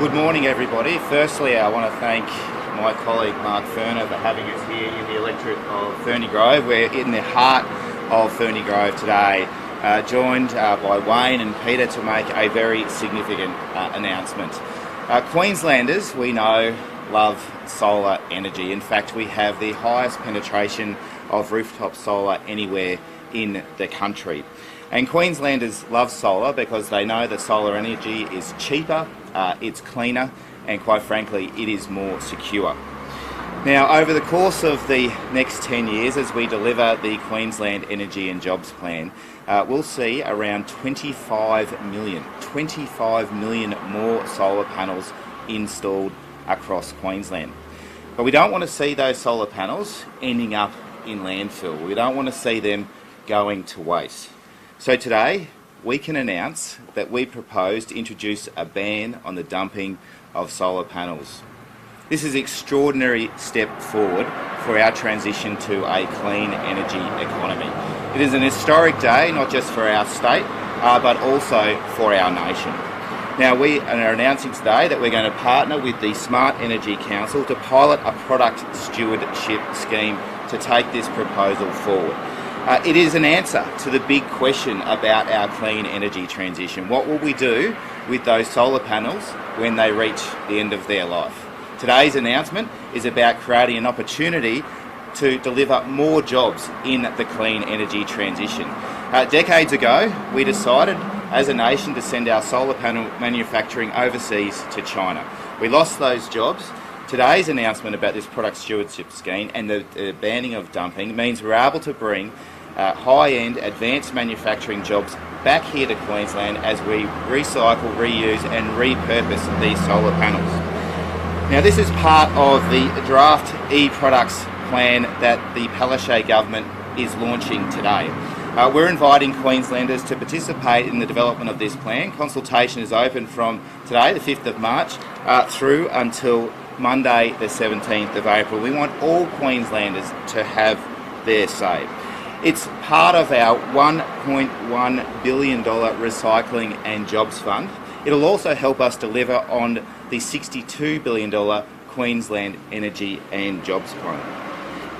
Good morning, everybody. Firstly, I want to thank my colleague Mark Ferner for having us here in the electorate of Ferny Grove. We're in the heart of Ferny Grove today, joined by Wayne and Peter to make a very significant announcement. Queenslanders, we know, love solar energy. In fact, we have the highest penetration of rooftop solar anywhere in the country. And Queenslanders love solar because they know that solar energy is cheaper, it's cleaner, and quite frankly, it is more secure. Now, over the course of the next 10 years, as we deliver the Queensland Energy and Jobs Plan, we'll see around 25 million more solar panels installed across Queensland. But we don't want to see those solar panels ending up in landfill. We don't want to see them going to waste. So today, we can announce that we propose to introduce a ban on the dumping of solar panels. This is an extraordinary step forward for our transition to a clean energy economy. It is an historic day, not just for our state, but also for our nation. Now, we are announcing today that we're going to partner with the Smart Energy Council to pilot a product stewardship scheme to take this proposal forward. It is an answer to the big question about our clean energy transition. What will we do with those solar panels when they reach the end of their life? Today's announcement is about creating an opportunity to deliver more jobs in the clean energy transition. Decades ago, we decided as a nation to send our solar panel manufacturing overseas to China. We lost those jobs. Today's announcement about this product stewardship scheme and the banning of dumping means we're able to bring high-end advanced manufacturing jobs back here to Queensland as we recycle, reuse and repurpose these solar panels. Now, this is part of the draft e-products plan that the Palaszczuk government is launching today. We're inviting Queenslanders to participate in the development of this plan. Consultation is open from today, the 5th of March, through until Monday, the 17th of April. We want all Queenslanders to have their say. It's part of our $1.1 billion recycling and jobs fund. It'll also help us deliver on the $62 billion Queensland Energy and Jobs Plan.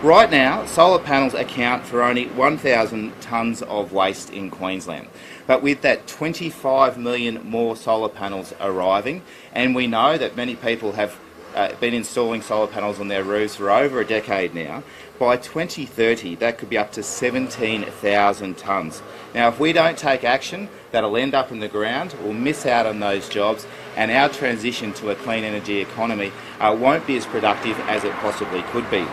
Right now, solar panels account for only 1,000 tonnes of waste in Queensland. But with that 25 million more solar panels arriving, and we know that many people have been installing solar panels on their roofs for over a decade now, by 2030 that could be up to 17,000 tonnes. Now, if we don't take action, that'll end up in the ground, we'll miss out on those jobs, and our transition to a clean energy economy won't be as productive as it possibly could be.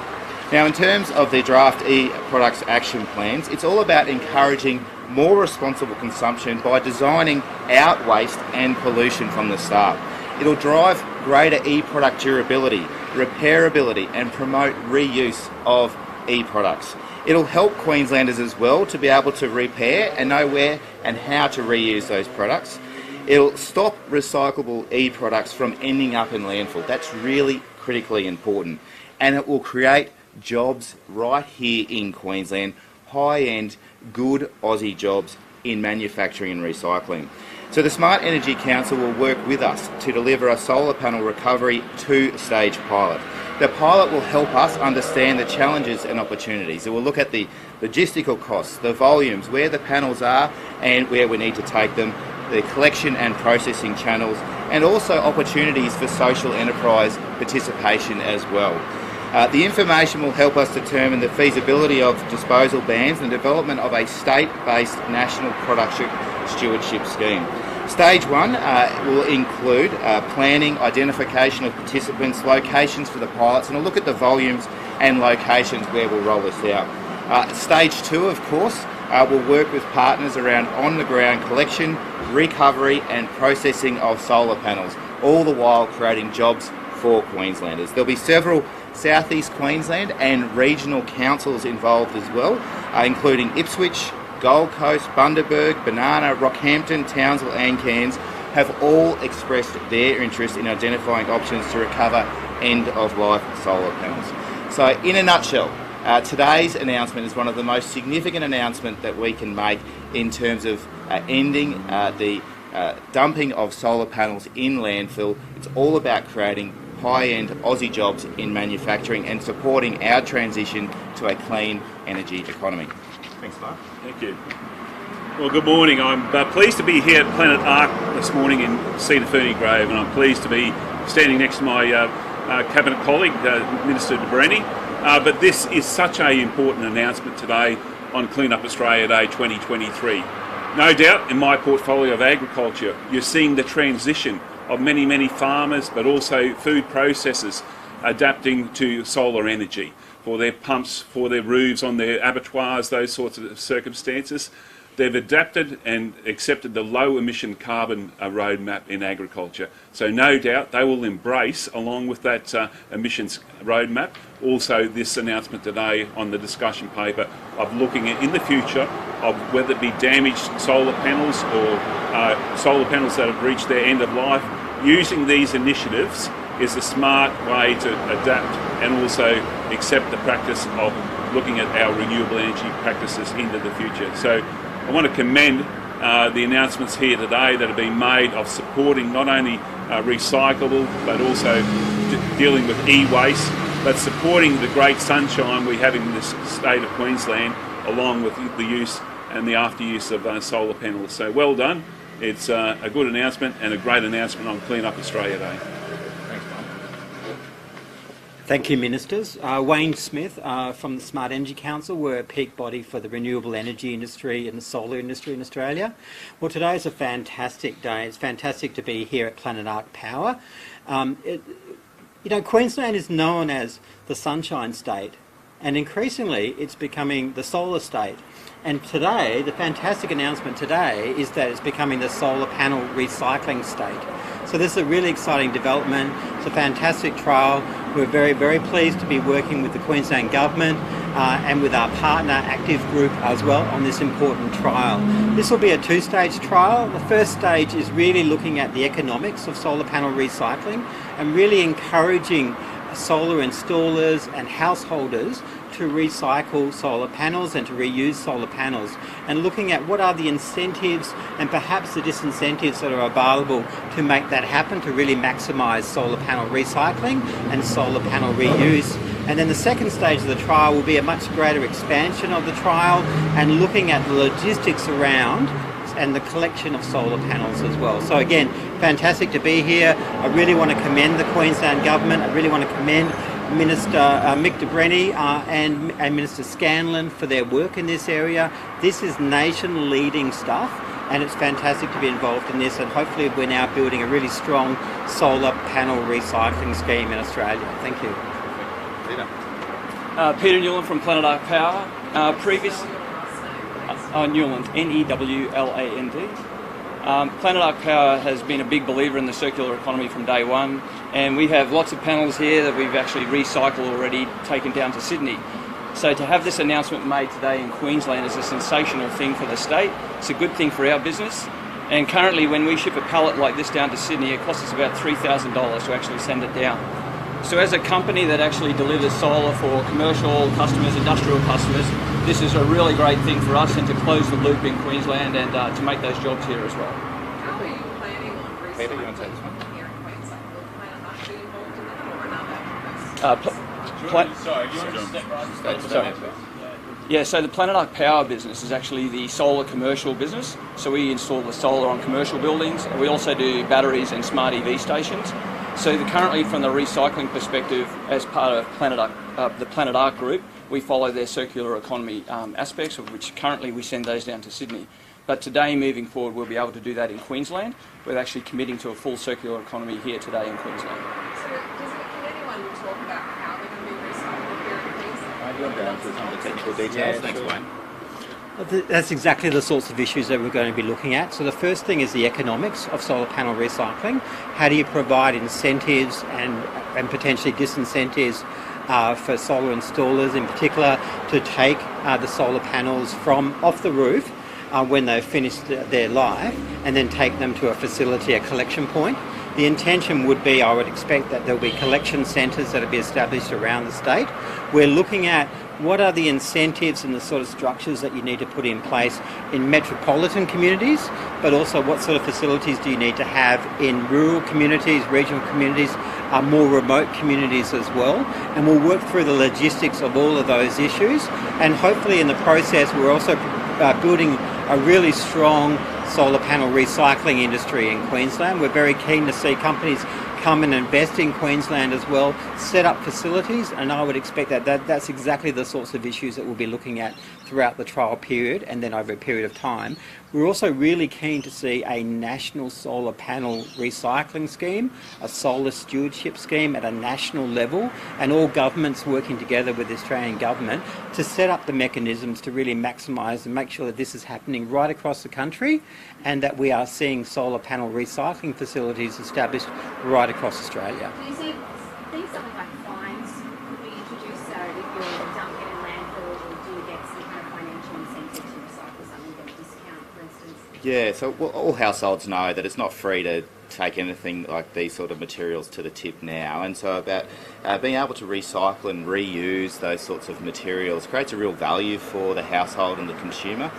Now, in terms of the draft e-products action plans, it's all about encouraging more responsible consumption by designing out waste and pollution from the start. It'll drive greater e-product durability, repairability and promote reuse of e-products. It'll help Queenslanders as well to be able to repair and know where and how to reuse those products. It'll stop recyclable e-products from ending up in landfill. That's really critically important. And it will create jobs right here in Queensland, high-end, good Aussie jobs in manufacturing and recycling. So the Smart Energy Council will work with us to deliver a solar panel recovery two-stage pilot. The pilot will help us understand the challenges and opportunities. It will look at the logistical costs, the volumes, where the panels are and where we need to take them, the collection and processing channels, and also opportunities for social enterprise participation as well. The information will help us determine the feasibility of disposal bans and the development of a state-based national product stewardship scheme. Stage 1 will include planning, identification of participants, locations for the pilots, and a look at the volumes and locations where we'll roll this out. Stage 2, of course, will work with partners around on-the-ground collection, recovery and processing of solar panels, all the while creating jobs for Queenslanders. There'll be several South East Queensland and regional councils involved as well, including Ipswich, Gold Coast, Bundaberg, Banana, Rockhampton, Townsville and Cairns have all expressed their interest in identifying options to recover end-of-life solar panels. So in a nutshell, today's announcement is one of the most significant announcements that we can make in terms of ending the dumping of solar panels in landfill. It's all about creating high-end Aussie jobs in manufacturing and supporting our transition to a clean energy economy. Thanks, Mark. Thank you. Well, good morning. I'm pleased to be here at Planet Ark this morning in Cedar Ferny Grove, and I'm pleased to be standing next to my Cabinet colleague, Minister de Brenni. But this is such an important announcement today on Clean Up Australia Day 2023. No doubt in my portfolio of agriculture, you're seeing the transition of many farmers, but also food processors adapting to solar energy for their pumps, for their roofs on their abattoirs, those sorts of circumstances. They've adapted and accepted the low emission carbon roadmap in agriculture. So no doubt they will embrace, along with that emissions roadmap, also this announcement today on the discussion paper of looking at, in the future, of whether it be damaged solar panels or solar panels that have reached their end of life. Using these initiatives is a smart way to adapt and also accept the practice of looking at our renewable energy practices into the future. So I want to commend the announcements here today that have been made of supporting not only recyclable but also dealing with e-waste, but supporting the great sunshine we have in this state of Queensland, along with the use and the after use of solar panels. So well done. It's a good announcement and a great announcement on Clean Up Australia Day. Thanks, Mark. Thank you, Ministers. Wayne Smith from the Smart Energy Council. We're a peak body for the renewable energy industry and the solar industry in Australia. Well, today is a fantastic day. It's fantastic to be here at Planet Ark Power. Queensland is known as the Sunshine State, and increasingly it's becoming the solar state. And today, the fantastic announcement today is that it's becoming the solar panel recycling state. So this is a really exciting development. It's a fantastic trial. We're very pleased to be working with the Queensland Government and with our partner Active Group as well on this important trial. This will be a two-stage trial. The first stage is really looking at the economics of solar panel recycling and really encouraging solar installers and householders to recycle solar panels and to reuse solar panels, and looking at what are the incentives and perhaps the disincentives that are available to make that happen, to really maximise solar panel recycling and solar panel reuse. And then the second stage of the trial will be a much greater expansion of the trial and looking at the logistics around and the collection of solar panels as well. So again, fantastic to be here. I really want to commend the Queensland Government. I really want to commend Minister Mick de Brenni and Minister Scanlon for their work in this area. This is nation-leading stuff, and it's fantastic to be involved in this, and hopefully we're now building a really strong solar panel recycling scheme in Australia. Thank you. Peter Newland from Planet Ark Power. Newland, Newland. Planet Ark Power has been a big believer in the circular economy from day one, and we have lots of panels here that we've actually recycled already, taken down to Sydney. So to have this announcement made today in Queensland is a sensational thing for the state. It's a good thing for our business. And currently when we ship a pallet like this down to Sydney, it costs us about $3,000 to actually send it down. So as a company that actually delivers solar for commercial customers, industrial customers, this is a really great thing for us and to close the loop in Queensland and to make those jobs here as well. How are you planning on Peter, you want to take this one? recycling here in Queensland? Will Planet Ark be involved in that or another? Yeah, so the Planet Ark Power business is actually the solar commercial business. So we install the solar on commercial buildings. We also do batteries and smart EV stations. So currently from the recycling perspective, as part of the Planet Ark group, we follow their circular economy aspects, of which currently we send those down to Sydney. But today, moving forward, we'll be able to do that in Queensland. We're actually committing to a full circular economy here today in Queensland. So can anyone talk about how they're going to be recycled here in Queensland? Do you want to go into some of the technical details? Thanks, Wayne. That's exactly the sorts of issues that we're going to be looking at. So the first thing is the economics of solar panel recycling. How do you provide incentives and potentially disincentives for solar installers in particular to take the solar panels from off the roof when they've finished their life and then take them to a facility, a collection point, the intention would be, I would expect that there'll be collection centres that will be established around the state. We're looking at what are the incentives and the sort of structures that you need to put in place in metropolitan communities, but also what sort of facilities do you need to have in rural communities, regional communities, more remote communities as well. And we'll work through the logistics of all of those issues. And hopefully in the process, we're also building a really strong solar panel recycling industry in Queensland. We're very keen to see companies come and invest in Queensland as well, set up facilities, and I would expect that's exactly the sorts of issues that we'll be looking at throughout the trial period and then over a period of time. We're also really keen to see a national solar panel recycling scheme, a solar stewardship scheme at a national level, and all governments working together with the Australian government to set up the mechanisms to really maximise and make sure that this is happening right across the country and that we are seeing solar panel recycling facilities established right across Australia. Do you think something like fines could be introduced so if you're dumping in landfill, or do you get some kind of financial incentive to recycle something, get a discount, for instance? Yeah, so all households know that it's not free to take anything like these sort of materials to the tip now, and so about being able to recycle and reuse those sorts of materials creates a real value for the household and the consumer.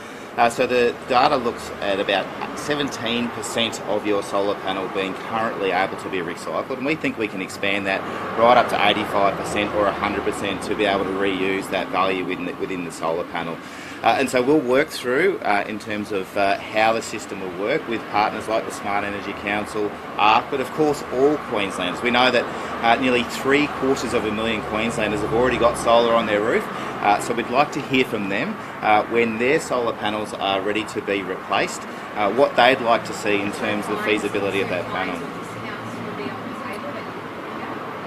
So the data looks at about 17% of your solar panel being currently able to be recycled, and we think we can expand that right up to 85% or 100% to be able to reuse that value within the solar panel. And so we'll work through in terms of how the system will work with partners like the Smart Energy Council, ARC, but of course all Queenslanders. We know that nearly 750,000 Queenslanders have already got solar on their roof, so we'd like to hear from them when their solar panels are ready to be replaced, what they'd like to see in terms of the feasibility of that panel.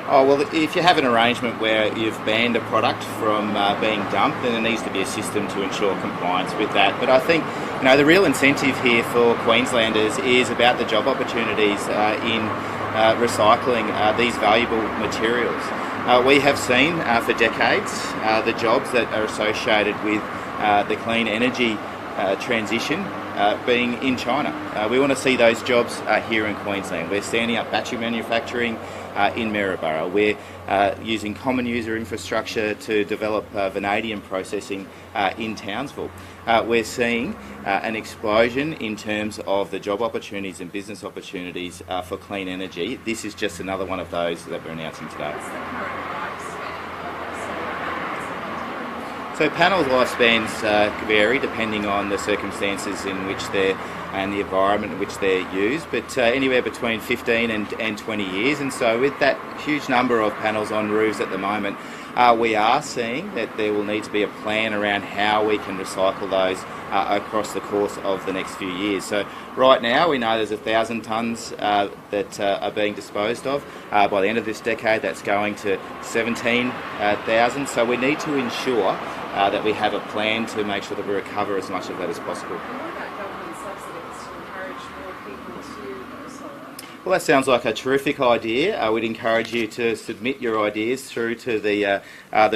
Oh, well, if you have an arrangement where you've banned a product from being dumped, then there needs to be a system to ensure compliance with that. But I think, the real incentive here for Queenslanders is about the job opportunities in recycling these valuable materials. We have seen for decades the jobs that are associated with the clean energy transition being in China. We want to see those jobs here in Queensland. We're standing up battery manufacturing in Maryborough. We're using common user infrastructure to develop vanadium processing in Townsville. We're seeing an explosion in terms of the job opportunities and business opportunities for clean energy. This is just another one of those that we're announcing today. What's the current lifespan of solar panels? So panel lifespans vary depending on the circumstances in which they're and the environment in which they're used, but anywhere between 15 and 20 years. And so with that huge number of panels on roofs at the moment, we are seeing that there will need to be a plan around how we can recycle those across the course of the next few years. So right now we know there's 1,000 tonnes that are being disposed of. By the end of this decade that's going to 17,000. So we need to ensure that we have a plan to make sure that we recover as much of that as possible. And what about government subsidies to encourage more people to go solar? Well, that sounds like a terrific idea. I would encourage you to submit your ideas through to the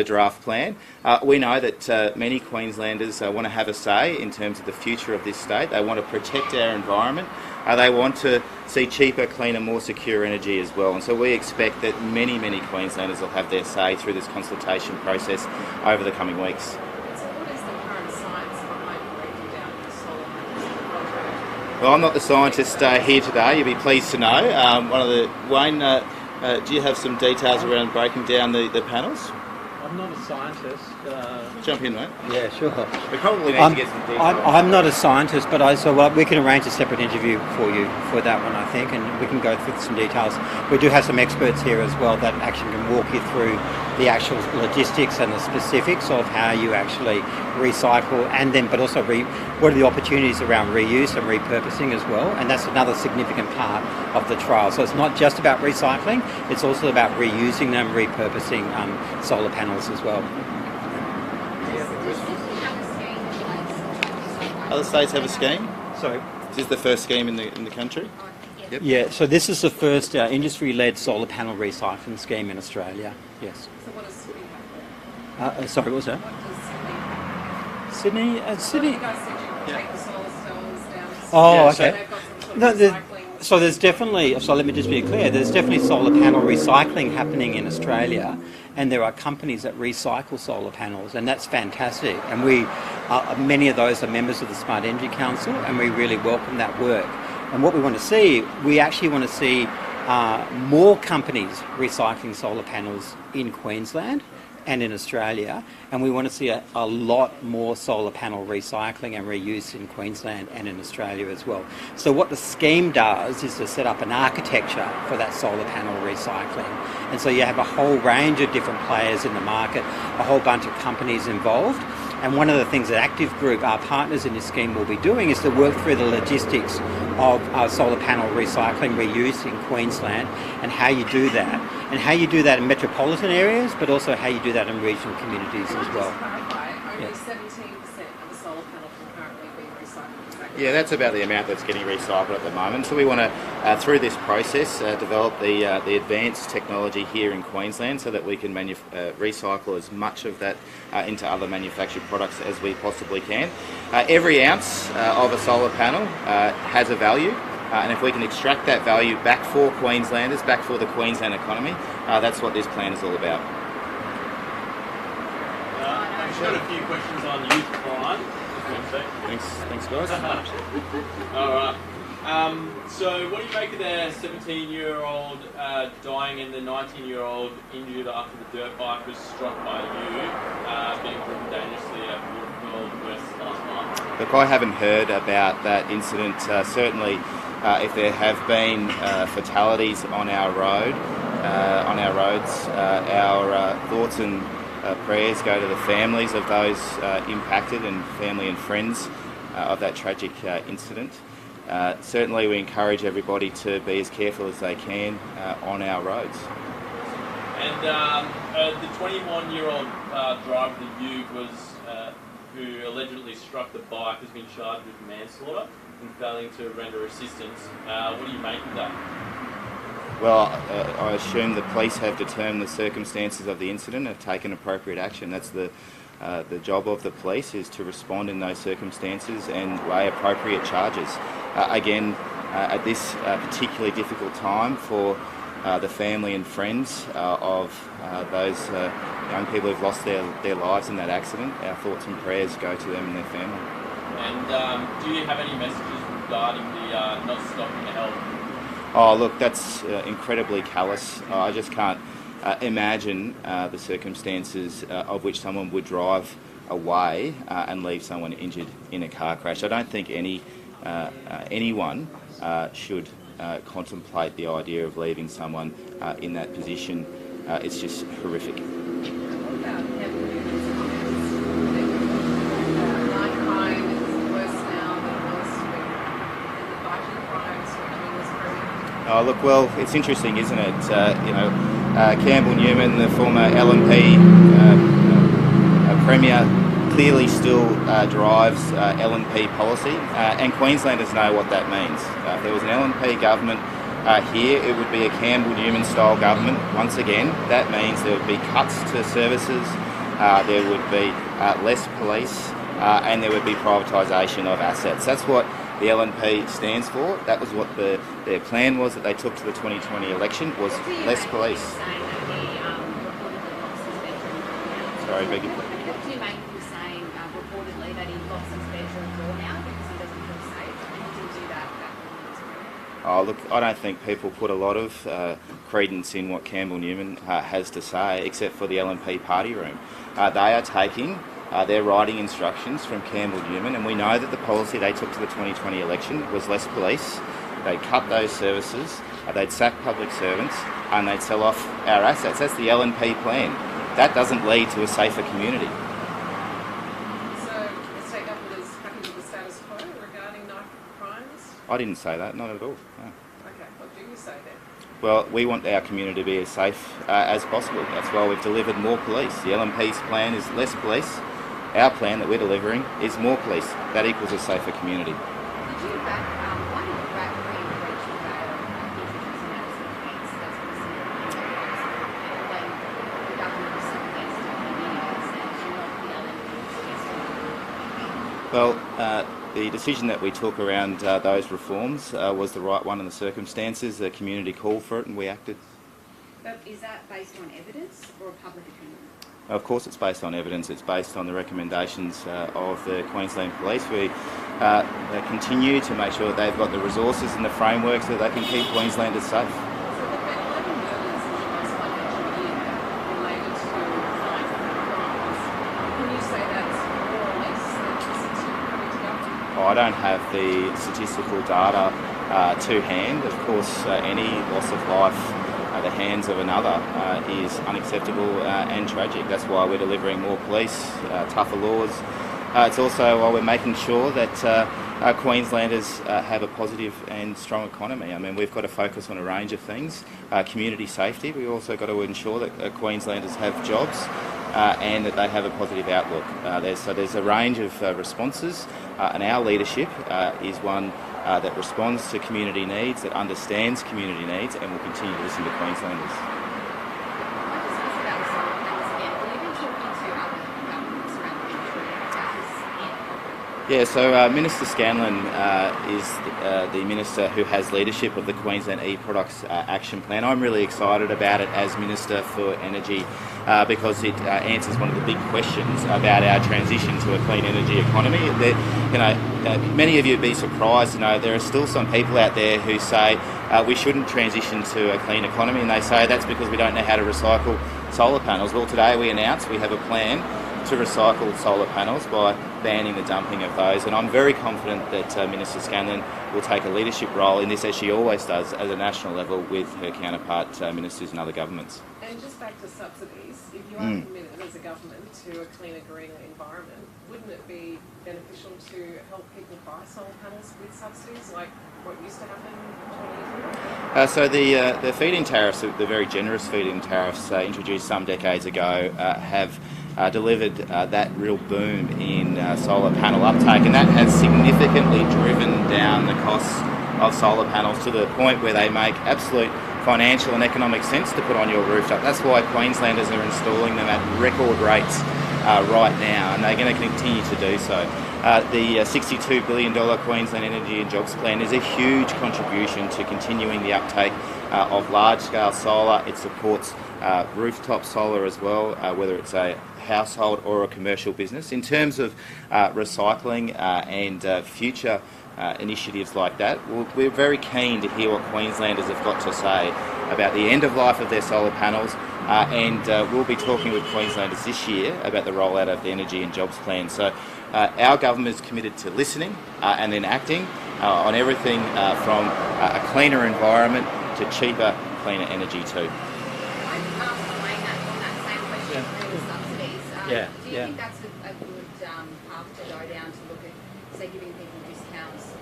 draft plan. We know that many Queenslanders want to have a say in terms of the future of this state. They want to protect our environment. They want to see cheaper, cleaner, more secure energy as well. And so we expect that many, many Queenslanders will have their say through this consultation process over the coming weeks. So what is the current science behind breaking down the solar panels? Well, I'm not the scientist here today, you'll be pleased to know. Wayne, do you have some details around breaking down the panels? I'm not a scientist. Jump in, mate. Yeah, sure. We probably need to get some details. I'm not a scientist, but we can arrange a separate interview for you for that one, I think, and we can go through some details. We do have some experts here as well that actually can walk you through the actual logistics and the specifics of how you actually recycle, and then, but also what are the opportunities around reuse and repurposing as well, and that's another significant part of the trial. So it's not just about recycling, it's also about reusing them, repurposing solar panels as well. Other states have a scheme? So, Is this the first scheme in the country? Yep. yeah, so this is the first industry-led solar panel recycling scheme in Australia. Yes. So what does Sydney have? Sorry, what was that? What does Sydney have? Sydney. You guys said you would take the solar cells down to Oh, Sydney. okay. They've got some sort No, of the- recycling So there's definitely, so let me just be clear, there's definitely solar panel recycling happening in Australia, and there are companies that recycle solar panels, and that's fantastic. And many of those are members of the Smart Energy Council, and we really welcome that work. And what we want to see, we actually want to see more companies recycling solar panels in Queensland and in Australia, and we want to see a lot more solar panel recycling and reuse in Queensland and in Australia as well. So what the scheme does is to set up an architecture for that solar panel recycling, and so you have a whole range of different players in the market, a whole bunch of companies involved. And one of the things that Active Group, our partners in this scheme, will be doing is to work through the logistics of solar panel recycling reuse in Queensland, and how you do that. And how you do that in metropolitan areas, but also how you do that in regional communities as well. Only 17% of the solar panels will currently be recycled. Yeah, that's about the amount that's getting recycled at the moment. So we want to, through this process, develop the advanced technology here in Queensland so that we can recycle as much of that into other manufactured products as we possibly can. Every ounce of a solar panel has a value. And if we can extract that value back for Queenslanders, back for the Queensland economy, that's what this plan is all about. I've got a few questions on youth crime. Thanks guys. All right. So what do you make of the 17-year-old dying and the 19-year-old injured after the dirt bike was struck by you, being driven dangerously at Waterfield West last night? Look, I haven't heard about that incident. Certainly, if there have been fatalities on our roads, our thoughts and prayers go to the families of those impacted and family and friends of that tragic incident. Certainly, we encourage everybody to be as careful as they can on our roads. And the 21-year-old driver of the Ute who allegedly struck the bike has been charged with manslaughter and failing to render assistance. What do you make of that? Well, I assume the police have determined the circumstances of the incident and have taken appropriate action. That's the job of the police, is to respond in those circumstances and lay appropriate charges. Again, at this particularly difficult time for the family and friends of those young people who've lost their lives in that accident, our thoughts and prayers go to them and their family. And do you have any messages regarding the not stopping to help? Oh, look, that's incredibly callous. I just can't imagine the circumstances of which someone would drive away and leave someone injured in a car crash. I don't think anyone should contemplate the idea of leaving someone in that position. It's just horrific. What about Kevin Newman's comments that night crime is worse now than it was when the biking crimes when he was free? Oh, look, well, it's interesting, isn't it? Campbell Newman, the former LNP Premier, clearly still drives LNP policy, and Queenslanders know what that means. If there was an LNP government here, it would be a Campbell Newman style government. Once again, that means there would be cuts to services, there would be less police, and there would be privatisation of assets. That's what the LNP stands for. That was what their plan was that they took to the 2020 election, was less police. Sorry, beg your pardon. What do you make of you saying reportedly that he lost his bedroom door now because he doesn't feel safe, and he did do that back when he was free? Oh, look, I don't think people put a lot of credence in what Campbell Newman has to say, except for the LNP party room. They are taking their writing instructions from Campbell Newman, and we know that the policy they took to the 2020 election was less police. They'd cut those services, they'd sack public servants, and they'd sell off our assets. That's the LNP plan. That doesn't lead to a safer community. So the state government is happy with the status quo regarding knife crimes? I didn't say that, not at all. No. Okay, what do you say then? Well, we want our community to be as safe as possible. That's why we've delivered more police. The LNP's plan is less police. Our plan that we're delivering is more police. That equals a safer community. Did you back, why did you back Green Rachel Gale introducing that as an offence? That's what it's when the government was so against it for years, and you're not the LNP. Well, the decision that we took around those reforms was the right one in the circumstances. The community called for it and we acted. But is that based on evidence or a public opinion? Of course it's based on evidence. It's based on the recommendations of the Queensland Police. We continue to make sure that they've got the resources and the frameworks so that they can keep Queenslanders safe. So there've been 11 murders in the last financial year related to life crimes. Can you say that's more or less the statistics coming together? I don't have the statistical data to hand. Of course, any loss of life at the hands of another is unacceptable and tragic. That's why we're delivering more police, tougher laws. It's also why we're making sure that Queenslanders have a positive and strong economy. I mean, we've got to focus on a range of things. Community safety, we've also got to ensure that Queenslanders have jobs and that they have a positive outlook. There's a range of responses, and our leadership is one that responds to community needs, that understands community needs, and will continue to listen to Queenslanders. I just asked about the solar panels again. Will you be talking to other governments around the country about this again? Yeah, so Minister Scanlon is the Minister who has leadership of the Queensland E-Products Action Plan. I'm really excited about it as Minister for Energy because it answers one of the big questions about our transition to a clean energy economy. Many of you would be surprised to know there are still some people out there who say we shouldn't transition to a clean economy, and they say that's because we don't know how to recycle solar panels. Well, today we announced we have a plan to recycle solar panels by banning the dumping of those, and I'm very confident that Minister Scanlon will take a leadership role in this, as she always does at a national level with her counterpart ministers in other governments. And just back to subsidies, if you are committed as a government to a cleaner, greener environment, wouldn't it be beneficial to help people buy solar panels with subsidies, like what used to happen 20 years ago? So the feed-in tariffs, the very generous feed-in tariffs introduced some decades ago, have delivered that real boom in solar panel uptake, and that has significantly driven down the costs of solar panels to the point where they make absolute financial and economic sense to put on your rooftop. That's why Queenslanders are installing them at record rates right now, and they're going to continue to do so. The $62 billion Queensland Energy and Jobs Plan is a huge contribution to continuing the uptake of large-scale solar. It supports rooftop solar as well, whether it's a household or a commercial business. In terms of recycling and future initiatives like that, we're very keen to hear what Queenslanders have got to say about the end of life of their solar panels, and we'll be talking with Queenslanders this year about the rollout of the Energy and Jobs Plan. So our government is committed to listening and then acting on everything from a cleaner environment to cheaper, cleaner energy too. On that same question with the subsidies, do you think that's a good path to go down to look at, say, giving people discounts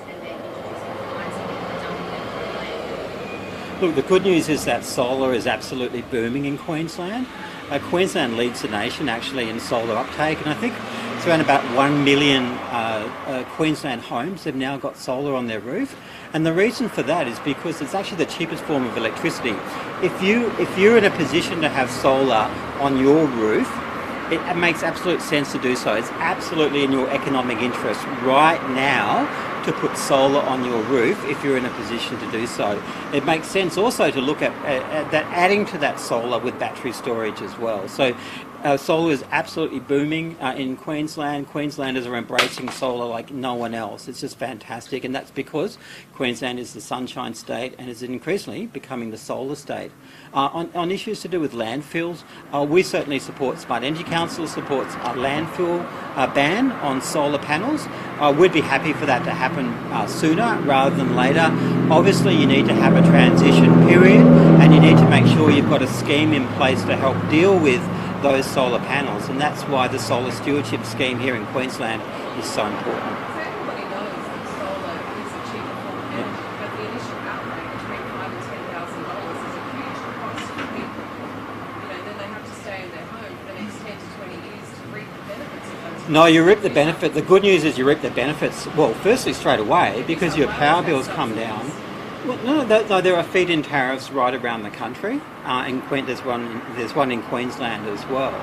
and then introducing fines and people dumping them through land? Look, the good news is that solar is absolutely booming in Queensland. Queensland leads the nation actually in solar uptake, and I think it's around about 1 million Queensland homes have now got solar on their roof. And the reason for that is because it's actually the cheapest form of electricity. If you're in a position to have solar on your roof, it makes absolute sense to do so. It's absolutely in your economic interest right now to put solar on your roof if you're in a position to do so. It makes sense also to look at that, adding to that solar with battery storage as well. So solar is absolutely booming in Queensland. Queenslanders are embracing solar like no one else. It's just fantastic, and that's because Queensland is the sunshine state and is increasingly becoming the solar state. On issues to do with landfills, we certainly support Smart Energy Council supports a landfill ban on solar panels. We'd be happy for that to happen sooner rather than later. Obviously you need to have a transition period, and you need to make sure you've got a scheme in place to help deal with those solar panels, and that's why the solar stewardship scheme here in Queensland is so important. So everybody knows that solar is a cheaper form of energy, but the initial outlay between $5,000 and $10,000 is a huge cost for people. Then they have to stay in their home for the next 10 to 20 years to reap the benefits of those. No, you reap the benefit. The good news is you reap the benefits, well, firstly straight away, because your power bills come down. Well, no, there are feed-in tariffs right around the country. There's one in Queensland as well.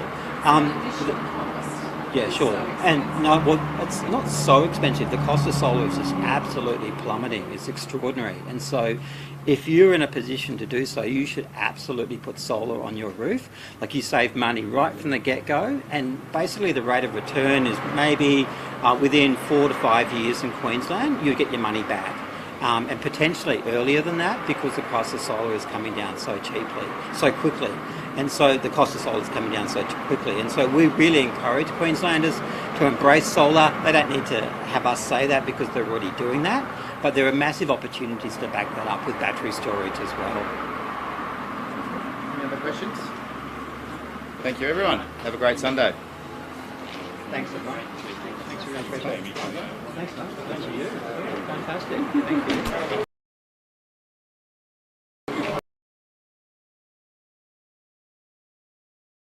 Yeah, sure. And no, well, it's not so expensive. The cost of solar is just absolutely plummeting. It's extraordinary. And so if you're in a position to do so, you should absolutely put solar on your roof. Like, you save money right from the get-go, and basically the rate of return is maybe within 4 to 5 years in Queensland, you get your money back. And potentially earlier than that, because the price of solar is coming down so quickly. And so the cost of solar is coming down so quickly. And so we really encourage Queenslanders to embrace solar. They don't need to have us say that because they're already doing that. But there are massive opportunities to back that up with battery storage as well. Any other questions? Thank you, everyone. Have a great Sunday. Thanks so much. Thanks very much. Thanks, mate. Thank you. Fantastic. Thank you.